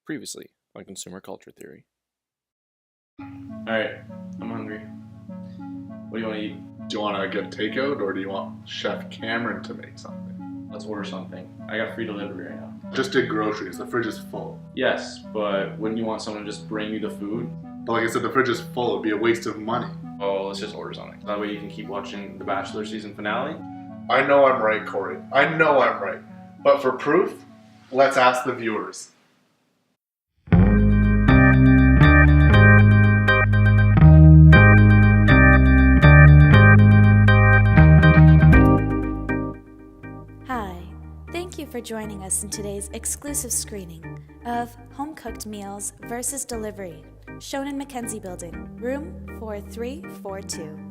Previously on Consumer Culture Theory. Alright, I'm hungry. What do you want to eat? Do you want to get takeout or do you want Chef Cameron to make something? Let's order something. I got free delivery right now. Just did groceries. The fridge is full. Yes, but wouldn't you want someone to just bring you the food? But like I said, the fridge is full. It'd be a waste of money. Oh, let's just order something. That way you can keep watching The Bachelor season finale. I know I'm right, Corey. I know I'm right. But for proof, let's ask the viewers. Hi, thank you for joining us in today's exclusive screening of Home Cooked Meals versus Delivery, shown in Mackenzie Building, room 4342.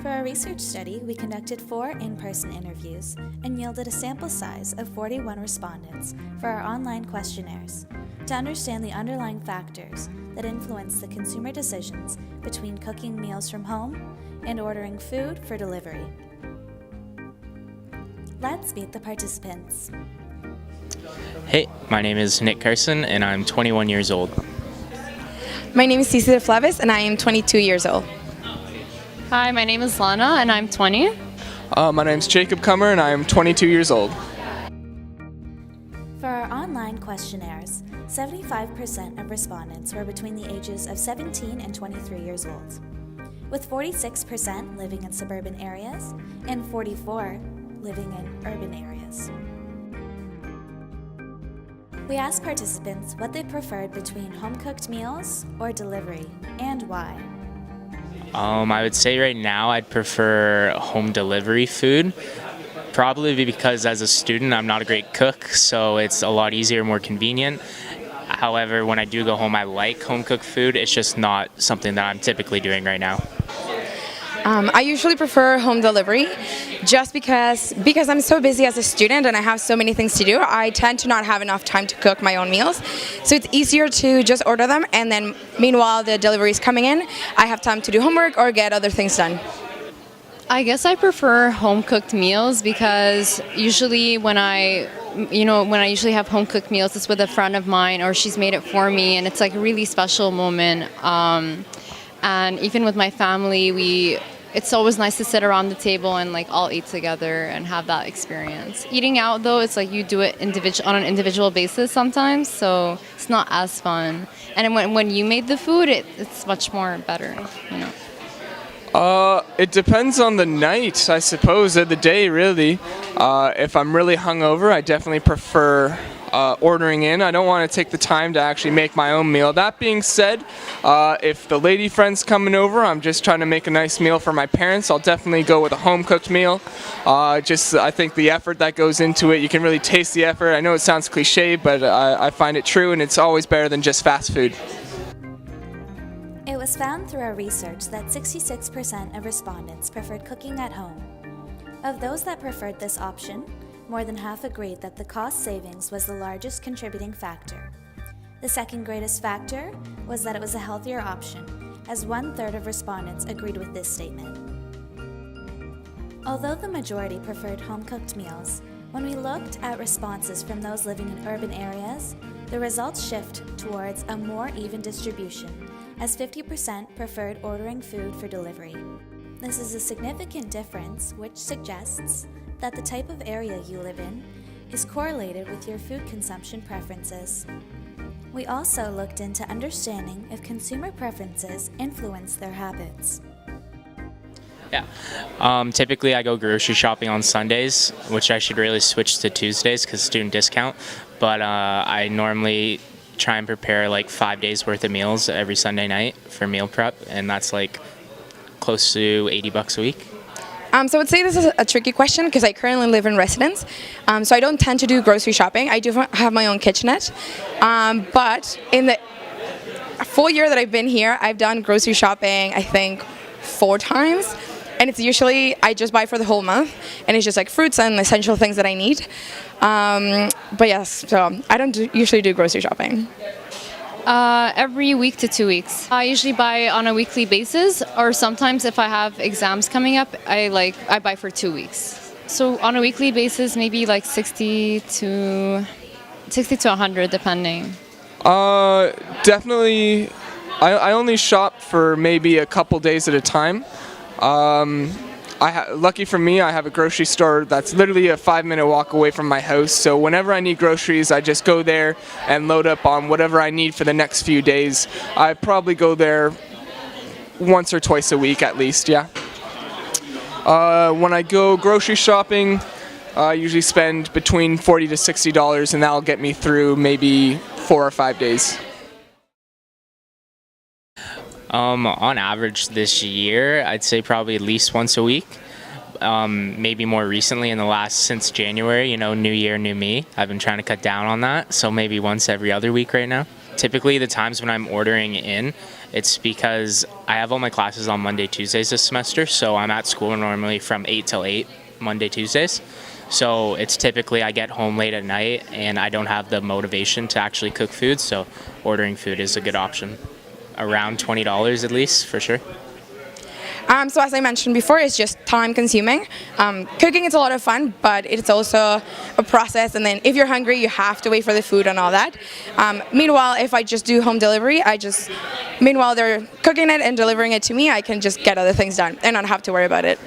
For our research study, we conducted 4 in-person interviews and yielded a sample size of 41 respondents for our online questionnaires to understand the underlying factors that influence the consumer decisions between cooking meals from home and ordering food for delivery. Let's meet the participants. Hey, my name is Nick Carson and I'm 21 years old. My name is Cici de Flavis and I am 22 years old. Hi, my name is Lana and I'm 20. My name's Jacob Kummer and I am 22 years old. For our online questionnaires, 75% of respondents were between the ages of 17 and 23 years old, with 46% living in suburban areas and 44% living in urban areas. We asked participants what they preferred between home-cooked meals or delivery, and why. I would say right now I'd prefer home delivery food, probably because as a student I'm not a great cook, so it's a lot easier, more convenient. However, when I do go home, I like home-cooked food. It's just not something that I'm typically doing right now. I usually prefer home delivery just because I'm so busy as a student and I have so many things to do. I tend to not have enough time to cook my own meals. So it's easier to just order them, and then meanwhile the delivery is coming in, I have time to do homework or get other things done. I guess I prefer home-cooked meals because usually when I usually have home-cooked meals, it's with a friend of mine or she's made it for me, and it's like a really special moment. And even with my family, it's always nice to sit around the table and like all eat together and have that experience. Eating out though, it's like you do it on an individual basis sometimes, so it's not as fun. And when you made the food, it's much more better, you know. It depends on the night, I suppose, of the day, really. If I'm really hungover, I definitely prefer ordering in. I don't want to take the time to actually make my own meal. That being said, if the lady friend's coming over, I'm just trying to make a nice meal for my parents, I'll definitely go with a home-cooked meal. I think the effort that goes into it, you can really taste the effort. I know it sounds cliche, but I find it true, and it's always better than just fast food. It was found through our research that 66% of respondents preferred cooking at home. Of those that preferred this option, more than half agreed that the cost savings was the largest contributing factor. The second greatest factor was that it was a healthier option, as 1/3 of respondents agreed with this statement. Although the majority preferred home-cooked meals, when we looked at responses from those living in urban areas, the results shift towards a more even distribution, as 50% preferred ordering food for delivery. This is a significant difference, which suggests that the type of area you live in is correlated with your food consumption preferences. We also looked into understanding if consumer preferences influence their habits. Yeah. Typically I go grocery shopping on Sundays, which I should really switch to Tuesdays because student discount. But I normally try and prepare like 5 days worth of meals every Sunday night for meal prep, and that's like close to $80 a week. So I would say this is a tricky question because I currently live in residence, so I don't tend to do grocery shopping. I do have my own kitchenette, but in the full year that I've been here, I've done grocery shopping, I think, 4 times, and it's usually I just buy for the whole month, and it's just like fruits and essential things that I need. But yes, so I don't usually do grocery shopping. Every week to 2 weeks. I usually buy on a weekly basis, or sometimes if I have exams coming up, I buy for 2 weeks. So on a weekly basis, maybe like 60 to 60 to 100 depending. Definitely. I only shop for maybe a couple days at a time. Lucky for me, I have a grocery store that's literally a 5-minute walk away from my house. So whenever I need groceries, I just go there and load up on whatever I need for the next few days. I probably go there once or twice a week at least, yeah. When I go grocery shopping, I usually spend between $40 to $60, and that'll get me through maybe 4 or 5 days. On average this year, I'd say probably at least once a week. Maybe more recently since January, new year, new me. I've been trying to cut down on that, so maybe once every other week right now. Typically the times when I'm ordering in, it's because I have all my classes on Monday, Tuesdays this semester, so I'm at school normally from 8 till 8, Monday, Tuesdays. So it's typically I get home late at night and I don't have the motivation to actually cook food, so ordering food is a good option. Around $20 at least, for sure. So as I mentioned before, it's just time consuming. Cooking is a lot of fun, but it's also a process, and then if you're hungry, you have to wait for the food and all that. Meanwhile, if I just do home delivery, meanwhile they're cooking it and delivering it to me, I can just get other things done and not have to worry about it.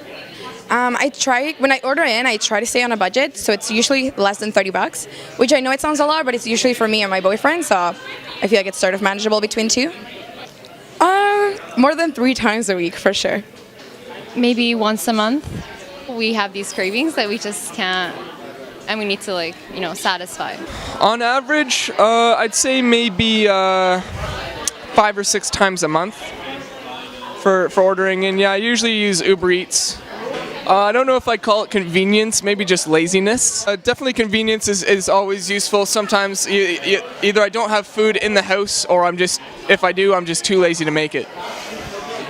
When I order in, I try to stay on a budget, so it's usually less than $30, which I know it sounds a lot, but it's usually for me and my boyfriend, so I feel like it's sort of manageable between two. More than 3 times a week, for sure. Maybe once a month. We have these cravings that we just can't, and we need to satisfy. On average, I'd say maybe 5 or 6 times a month for ordering in. Yeah, I usually use Uber Eats. I don't know if I'd call it convenience, maybe just laziness. Definitely convenience is always useful. Sometimes either I don't have food in the house, or if I do, I'm just too lazy to make it.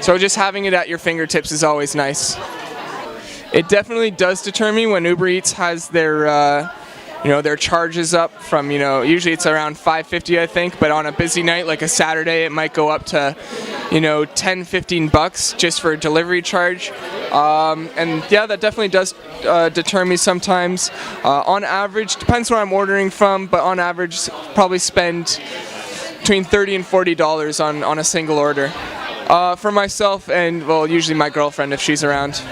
So just having it at your fingertips is always nice. It definitely does deter me when Uber Eats has their charges up from, usually it's around $5.50 I think, but on a busy night like a Saturday, it might go up to, $10-15 just for a delivery charge. And yeah, that definitely does deter me sometimes. On average, depends where I'm ordering from, but on average, probably spend between $30 and $40 on a single order. For myself and, usually my girlfriend if she's around.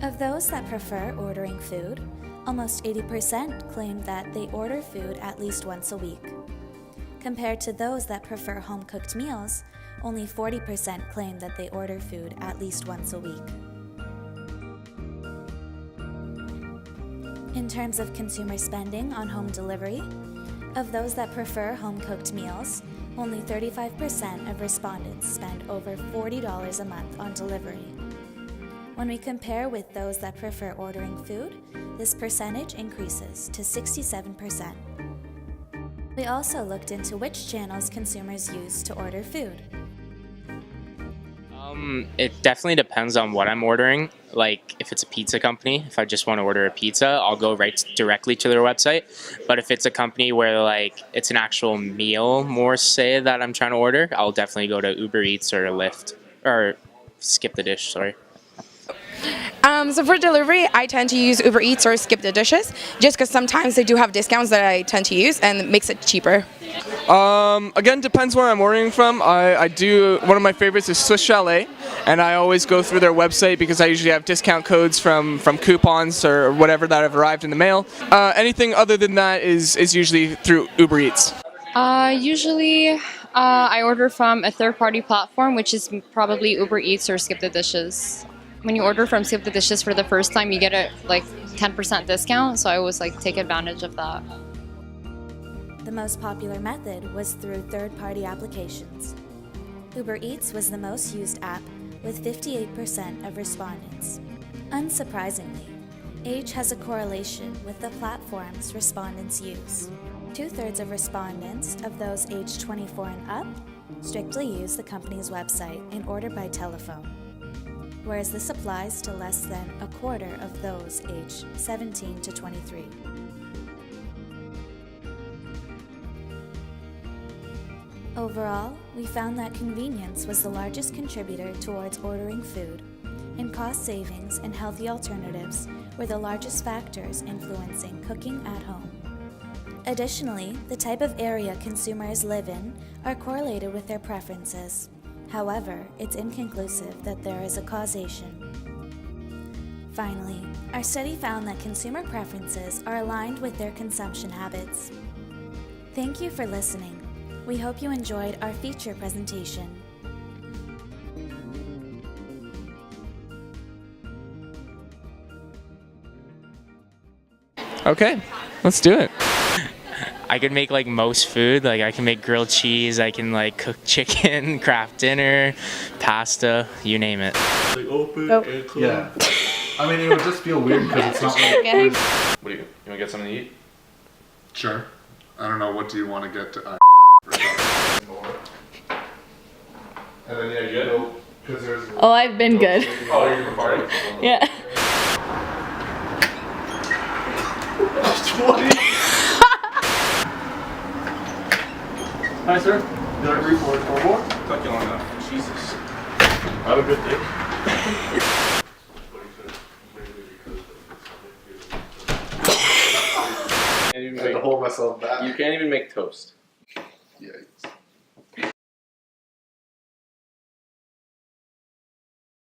Of those that prefer ordering food, almost 80% claim that they order food at least once a week. Compared to those that prefer home-cooked meals, only 40% claim that they order food at least once a week. In terms of consumer spending on home delivery, of those that prefer home-cooked meals, only 35% of respondents spend over $40 a month on delivery. When we compare with those that prefer ordering food, this percentage increases to 67%. We also looked into which channels consumers use to order food. It definitely depends on what I'm ordering. Like if it's a pizza company, if I just want to order a pizza, I'll go right directly to their website. But if it's a company where it's an actual meal more say that I'm trying to order, I'll definitely go to Uber Eats or Lyft or Skip the Dish, sorry. So for delivery, I tend to use Uber Eats or Skip the Dishes, just because sometimes they do have discounts that I tend to use, and it makes it cheaper. Again, depends where I'm ordering from. One of my favorites is Swiss Chalet, and I always go through their website because I usually have discount codes from coupons or whatever that have arrived in the mail. Anything other than that is usually through Uber Eats. Usually I order from a third-party platform, which is probably Uber Eats or Skip the Dishes. When you order from Skip the Dishes for the first time, you get a 10% discount, so I always take advantage of that. The most popular method was through third-party applications. Uber Eats was the most used app, with 58% of respondents. Unsurprisingly, age has a correlation with the platforms respondents use. 2/3 of respondents of those aged 24 and up strictly use the company's website and order by telephone, whereas this applies to less than a quarter of those aged 17 to 23. Overall, we found that convenience was the largest contributor towards ordering food, and cost savings and healthy alternatives were the largest factors influencing cooking at home. Additionally, the type of area consumers live in are correlated with their preferences. However, it's inconclusive that there is a causation. Finally, our study found that consumer preferences are aligned with their consumption habits. Thank you for listening. We hope you enjoyed our feature presentation. Okay, let's do it. I could make like most food. Like I can make grilled cheese. I can like cook chicken, craft dinner, pasta, you name it. Yeah. I mean, it would just feel weird because it's not like What do you want to get something to eat? Sure. I don't know. What do you want to get to? And then yeah, you go because there's. Oh, I've been good. Oh, you're party. Yeah. Hi, sir. Did I report for more? Took you long enough. Jesus. Have a good day. I had to hold myself back. You can't even make toast. Yeah.